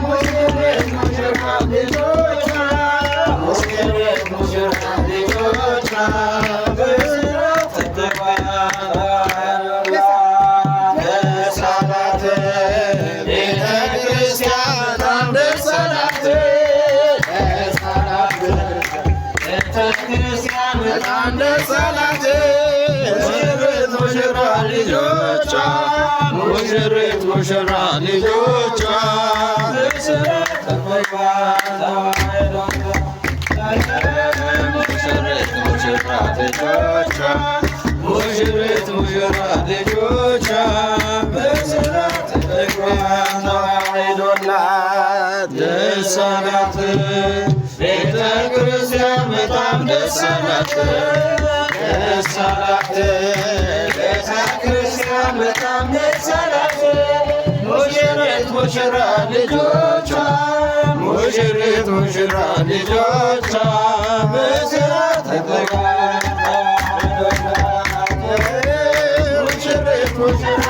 ሙሽሪት ሙሽራ ልጆቿ ሙሽሪት ሙሽራ ልጆቿ በስራት ተጠቅልለዋል። ደስ አላት ቤተ ክርስቲያን በጣም ደስ አላት። ደስ አላት ቤተ ክርስቲያን በጣም ደስ አላት። ሙሽሪት ሙሽራ ልጆቿ ሙሽሪት ሙሽራ ልጆቿ በስራት ተጠቅልለዋል። ሙሽሪት ሙሽራ ልጆቿ ሙሽሪት ሙሽራ ልጆቿ በስራት ተዋሕዶላት ደስ አላት። ቤተ ክርስቲያን በጣም ደስ አላት። ደስ አላት ቤተ ክርስቲያን በጣም ደስ አላት። ሙሽሪት ሙሽራ ልጆቿ ሙሽሪት ሙሽራ ልጆቿ በስራት ተጠቅልለዋል። ሙሽሪት ሙሽራ